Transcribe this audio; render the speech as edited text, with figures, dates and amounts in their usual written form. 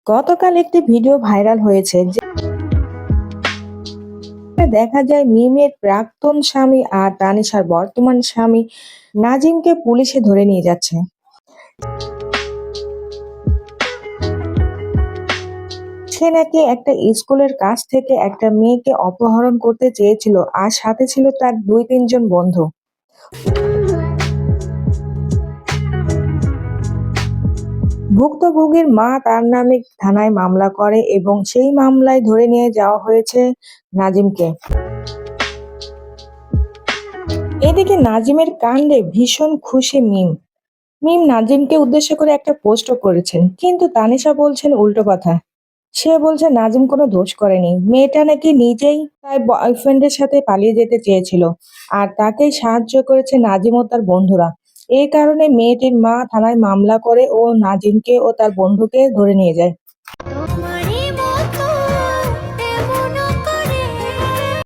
গতকাল একটি video viral হয়েছে দেখা যায় মিমের প্রাক্তন স্বামী আর তানিশার বর্তমান স্বামী নাজিমকে পুলিশে ধরে নিয়ে যাচ্ছে। সে নাকি একটা স্কুলের কাছ থেকে একটা মেয়েকে অপহরণ করতে চেয়েছিল আর সাথে ছিল তার 2-3 জন বন্ধু। ভুক্তভোগীর মা তার নামে থানায় মামলা করে এবং সেই মামলায় ধরে নিয়ে যাওয়া হয়েছে নাজিমকে। এদিকে নাজিমের কাণ্ডে ভীষণ খুশি মিম। মিম নাজিমকে উদ্দেশ্য করে একটা পোস্টও করেছেন, কিন্তু তানিশা বলছেন উল্টো কথা। সে বলছে নাজিম কোনো দোষ করেনি, মেয়েটা নাকি নিজেই তার বয়ফ্রেন্ডের সাথে পালিয়ে যেতে চেয়েছিল আর তাকেই সাহায্য করেছে নাজিম ও তার বন্ধুরা। এই কারণে মেয়েটির মা থানায় মামলা করে ও নাজিমকে ও তার বন্ধুকে ধরে নিয়ে যায়।